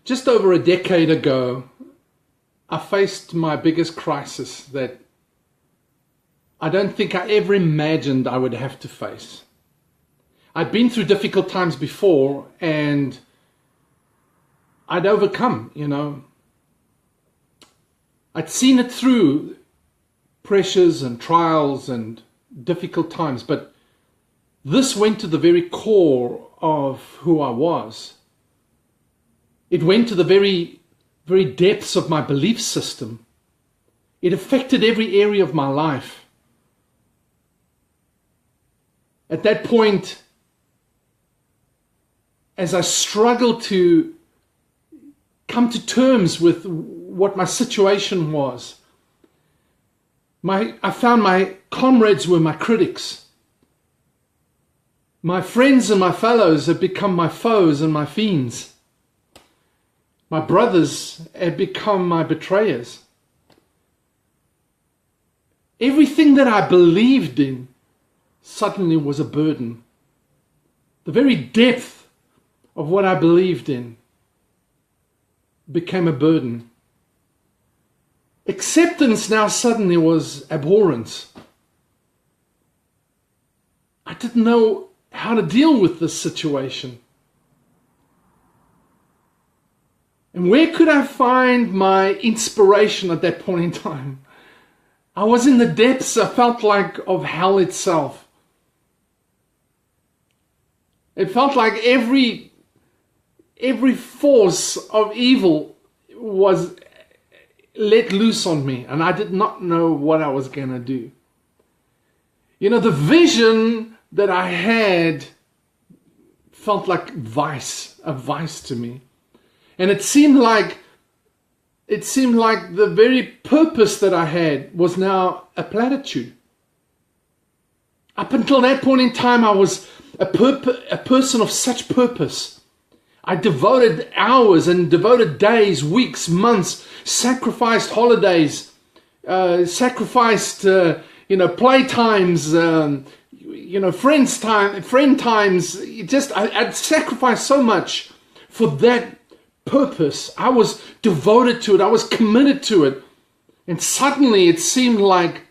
Just over a decade ago, I faced my biggest crisis that I don't think I ever imagined I would have to face. I'd been through difficult times before and I'd overcome, I'd seen it through pressures and trials and difficult times, but this went to the very core of who I was. It went to the very, very depths of my belief system. It affected every area of my life. At that point, as I struggled to come to terms with what my situation was, I found my comrades were my critics. My friends and my fellows had become my foes and my fiends. My brothers had become my betrayers. Everything that I believed in suddenly was a burden. The very depth of what I believed in became a burden. Acceptance now suddenly was abhorrence. I didn't know how to deal with this situation. And where could I find my inspiration at that point in time? I was in the depths, I felt like, of hell itself. It felt like every force of evil was let loose on me, and I did not know what I was going to do. The vision that I had felt like a vice to me. And it seemed like the very purpose that I had was now a platitude. Up until that point in time, I was a person of such purpose. I devoted hours and devoted days, weeks, months, sacrificed holidays, sacrificed play times, friend times. I'd sacrificed so much for that purpose. I was devoted to it. I was committed to it. And suddenly it seemed like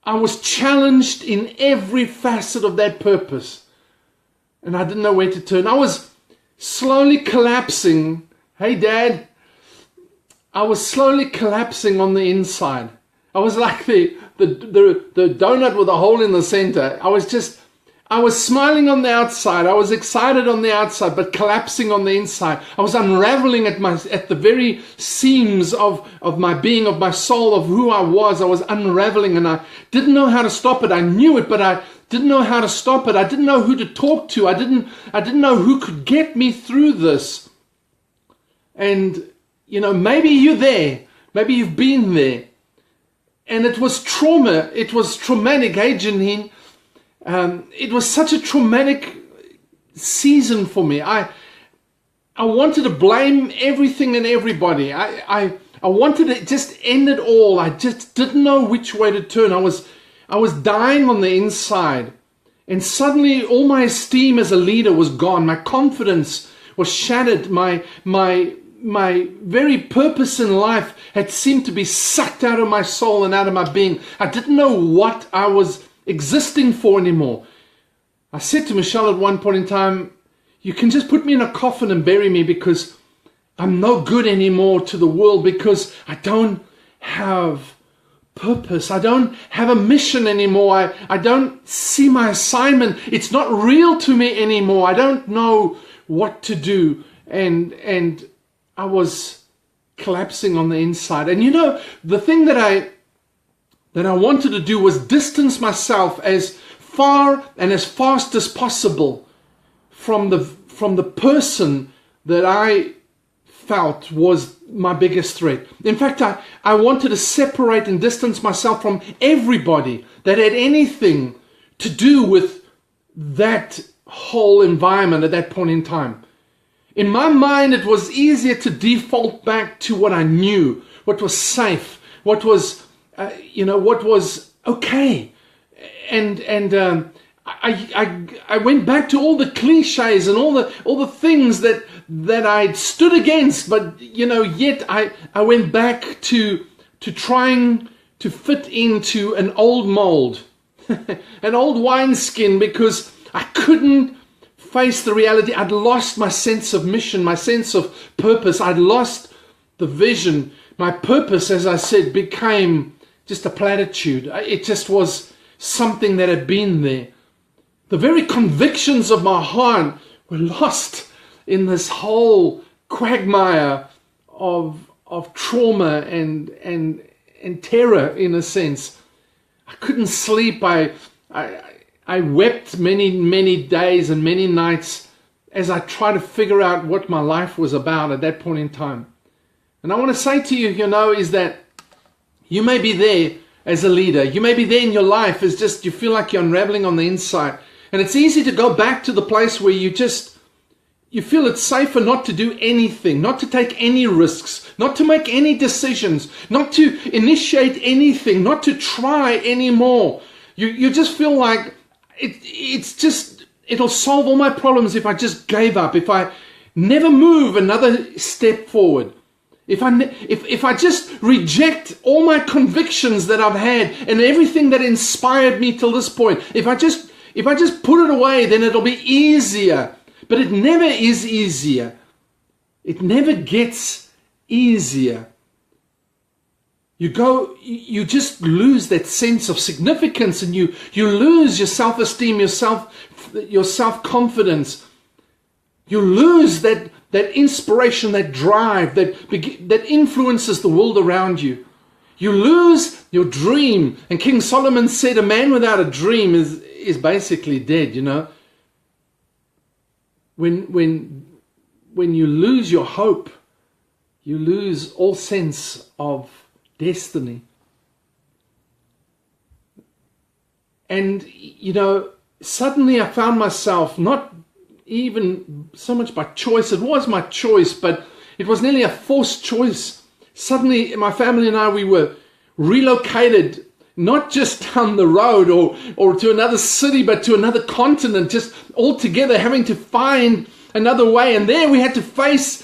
I was challenged in every facet of that purpose. And I didn't know where to turn. I was slowly collapsing. Hey, Dad. I was slowly collapsing on the inside. I was like the donut with a hole in the center. I was smiling on the outside. I was excited on the outside, but collapsing on the inside. I was unraveling at the very seams of my being, of my soul, of who I was. I was unraveling, and I didn't know how to stop it. I knew it, but I didn't know how to stop it. I didn't know who to talk to. I didn't know who could get me through this. And, maybe you're there. Maybe you've been there. And it was trauma. It was traumatic, hey, Janine? It was such a traumatic season for me. I wanted to blame everything and everybody. I wanted to just end it all. I just didn't know which way to turn. I was dying on the inside. And suddenly all my esteem as a leader was gone. My confidence was shattered. My very purpose in life had seemed to be sucked out of my soul and out of my being. I didn't know what I was existing for anymore. I said to Michelle at one point in time, you can just put me in a coffin and bury me, because I'm no good anymore to the world, because I don't have purpose. I don't have a mission anymore. I don't see my assignment. It's not real to me anymore. I don't know what to do. And I was collapsing on the inside. And the thing that I wanted to do was distance myself as far and as fast as possible from the person that I felt was my biggest threat. In fact, I wanted to separate and distance myself from everybody that had anything to do with that whole environment at that point in time. In my mind, it was easier to default back to what I knew, what was safe, what was what was okay. And I went back to all the cliches and all the things that I'd stood against, but yet I went back to trying to fit into an old mold, an old wineskin, because I couldn't face the reality. I'd lost my sense of mission, my sense of purpose. I'd lost the vision. My purpose, as I said, became just a platitude. It just was something that had been there. The very convictions of my heart were lost in this whole quagmire of trauma and terror, in a sense. I couldn't sleep. I wept many days and many nights as I tried to figure out what my life was about at that point in time. And I want to say to you, is that you may be there as a leader. You may be there in your life. It's just you feel like you're unraveling on the inside. And it's easy to go back to the place where you feel it's safer not to do anything, not to take any risks, not to make any decisions, not to initiate anything, not to try anymore. You just feel like it'll solve all my problems if I just gave up, if I never move another step forward. If I just reject all my convictions that I've had and everything that inspired me till this point, if I just put it away, then it'll be easier. But it never is easier. It never gets easier. You just lose that sense of significance, and you lose your self-esteem, your self-confidence. You lose that inspiration, that drive that influences the world around you. You lose your dream. And King Solomon said, a man without a dream is basically dead, When you lose your hope, you lose all sense of destiny. And, suddenly I found myself not even so much by choice. It was my choice, but it was nearly a forced choice. Suddenly, my family and I, we were relocated, not just down the road or to another city, but to another continent, just altogether having to find another way. And there we had to face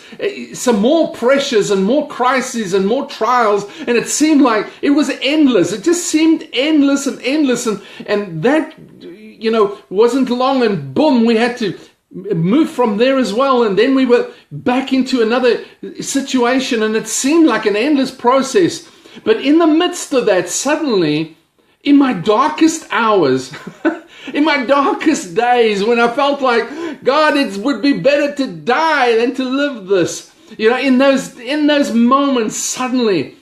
some more pressures and more crises and more trials. And it seemed like it was endless. It just seemed endless and endless. And that, wasn't long. And boom, we had to move from there as well. And then we were back into another situation. And it seemed like an endless process. But in the midst of that, suddenly, in my darkest hours, in my darkest days, when I felt like, God, it would be better to die than to live this. In those moments, suddenly,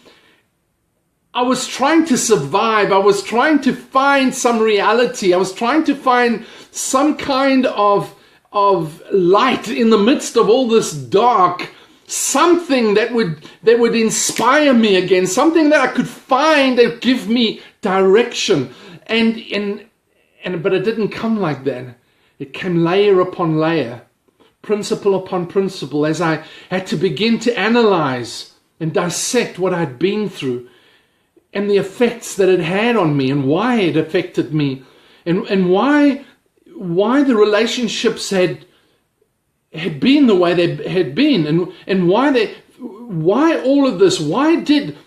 I was trying to survive. I was trying to find some reality. I was trying to find some kind of light in the midst of all this dark. Something that would inspire me again. Something that I could find that give me direction. But it didn't come like that. It came layer upon layer, principle upon principle, as I had to begin to analyze and dissect what I'd been through and the effects that it had on me and why it affected me and why the relationships had been the way they had been and why all of this. Why did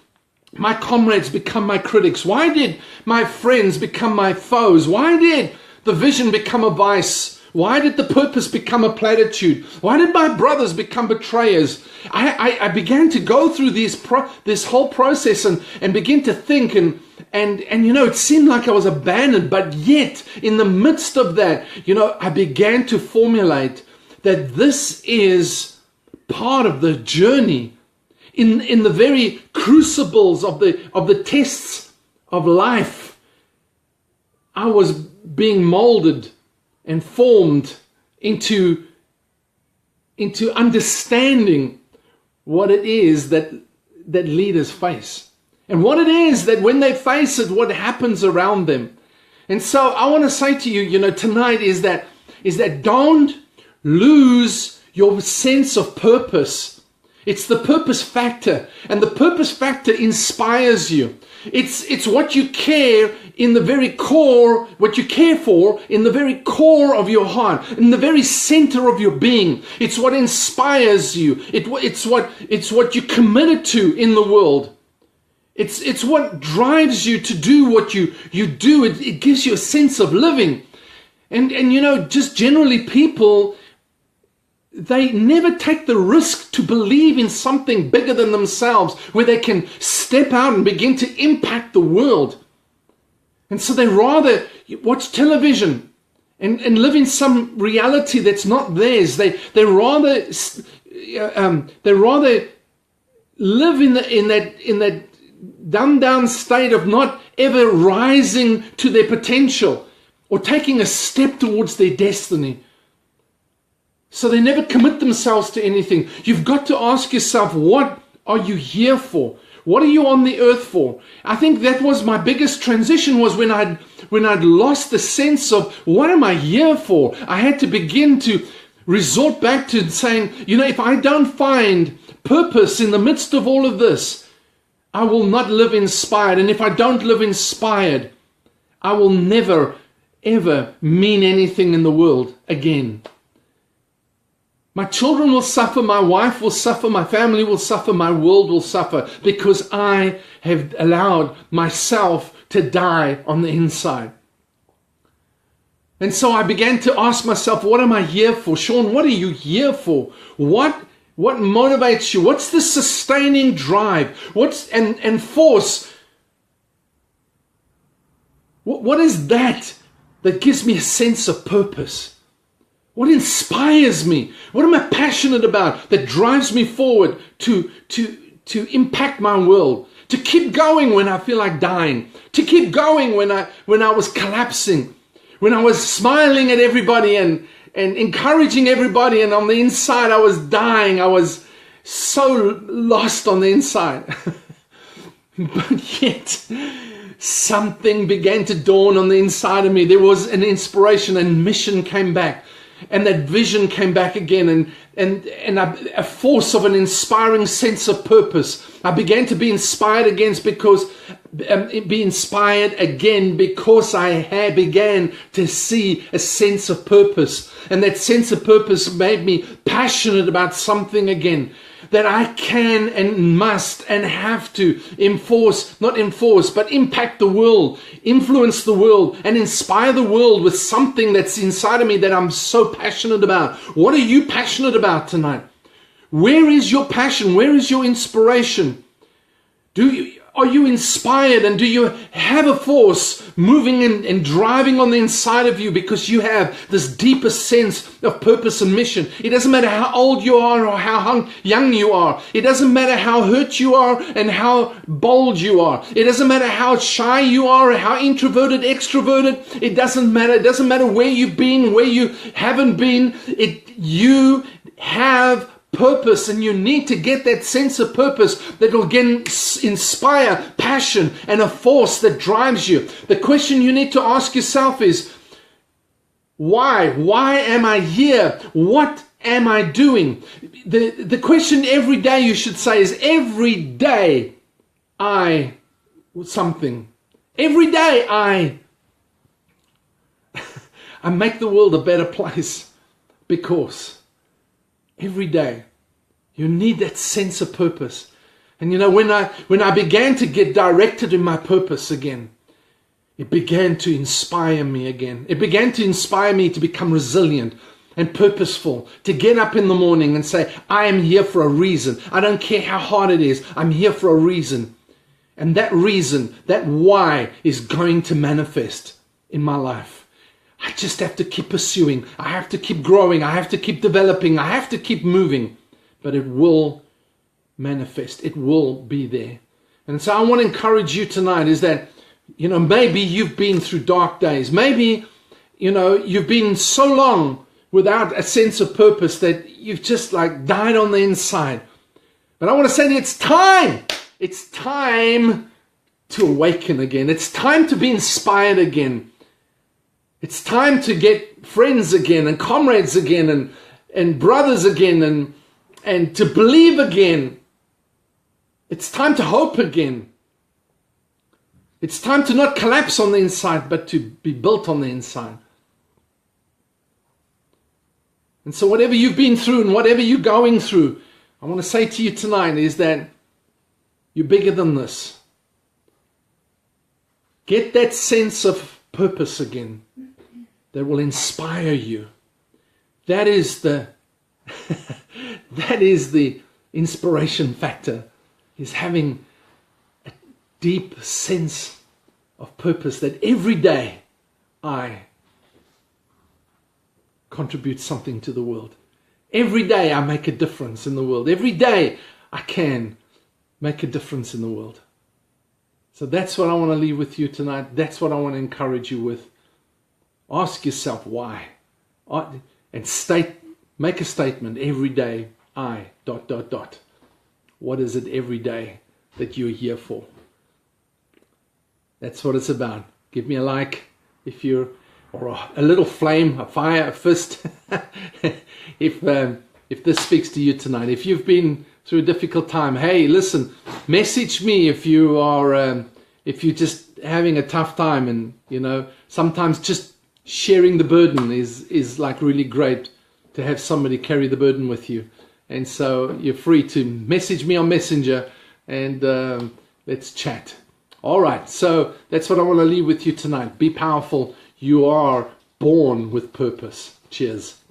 my comrades become my critics? Why did my friends become my foes? Why did the vision become a vice? Why did the purpose become a platitude? Why did my brothers become betrayers? I began to go through this whole process and begin to think and it seemed like I was abandoned, but yet in the midst of that, I began to formulate that this is part of the journey. In the very crucibles of the tests of life, I was being molded and formed into understanding what it is that leaders face, and what it is that when they face it, what happens around them. And so I want to say to you, tonight is that don't lose your sense of purpose. It's the purpose factor, and the purpose factor inspires you. It's what you care in the very core, what you care for in the very core of your heart, in the very center of your being. It's what inspires you. It's what you're committed to in the world. It's what drives you to do what you do. It gives you a sense of living. And just generally people, they never take the risk to believe in something bigger than themselves, where they can step out and begin to impact the world. And so they rather watch television and live in some reality that's not theirs. They rather live in that dumbed down state of not ever rising to their potential or taking a step towards their destiny. So they never commit themselves to anything. You've got to ask yourself, what are you here for? What are you on the earth for? I think that was my biggest transition, was when I'd lost the sense of what am I here for? I had to begin to resort back to saying, if I don't find purpose in the midst of all of this, I will not live inspired. And if I don't live inspired, I will never, ever mean anything in the world again. My children will suffer, my wife will suffer, my family will suffer, my world will suffer, because I have allowed myself to die on the inside. And so I began to ask myself, what am I here for? Sean, what are you here for? What motivates you? What's the sustaining drive? And force? What is that gives me a sense of purpose? What inspires me? What am I passionate about that drives me forward to impact my world? To keep going when I feel like dying. To keep going when I was collapsing. When I was smiling at everybody and encouraging everybody, and on the inside I was dying. I was so lost on the inside. But yet something began to dawn on the inside of me. There was an inspiration, and mission came back. And that vision came back again, and a force of an inspiring sense of purpose. I began to be inspired again because I began to see a sense of purpose. And that sense of purpose made me passionate about something again, that I can and must and have to impact the world, influence the world, and inspire the world with something that's inside of me that I'm so passionate about. What are you passionate about tonight? Where is your passion? Where is your inspiration? Are you inspired, and do you have a force moving and driving on the inside of you because you have this deeper sense of purpose and mission? It doesn't matter how old you are or how young you are. It doesn't matter how hurt you are and how bold you are. It doesn't matter how shy you are or how introverted, extroverted. It doesn't matter. It doesn't matter where you've been, where you haven't been. You have purpose, and you need to get that sense of purpose that will again inspire passion and a force that drives you. The question you need to ask yourself is, why? Why am I here? What am I doing? The question every day you should say is, every day I something. Every day I make the world a better place, because every day you need that sense of purpose. And when I began to get directed in my purpose again, it began to inspire me again. It began to inspire me to become resilient and purposeful, to get up in the morning and say, I am here for a reason. I don't care how hard it is. I'm here for a reason. And that reason, that why, is going to manifest in my life. I just have to keep pursuing. I have to keep growing. I have to keep developing. I have to keep moving. But it will manifest. It will be there. And so I want to encourage you tonight is that, maybe you've been through dark days. Maybe, you've been so long without a sense of purpose that you've just died on the inside. But I want to say to you, it's time. It's time to awaken again. It's time to be inspired again. It's time to get friends again and comrades again and brothers again and to believe again. It's time to hope again. It's time to not collapse on the inside, but to be built on the inside. And so whatever you've been through and whatever you're going through, I want to say to you tonight is that you're bigger than this. Get that sense of purpose again that will inspire you. That is the that is the inspiration factor, is having a deep sense of purpose, that every day I contribute something to the world. Every day I make a difference in the world. Every day I can make a difference in the world. So that's what I want to leave with you tonight. That's what I want to encourage you with. Ask yourself why. And make a statement every day. What is it every day that you're here for? That's what it's about. Give me a like if you're, or a little flame, a fire, a fist. If this speaks to you tonight, if you've been through a difficult time, hey, listen, message me if you are, if you're just having a tough time, and sometimes just sharing the burden is like really great to have somebody carry the burden with you. And so you're free to message me on Messenger and let's chat. All right, so that's what I want to leave with you tonight. Be powerful. You are born with purpose. Cheers.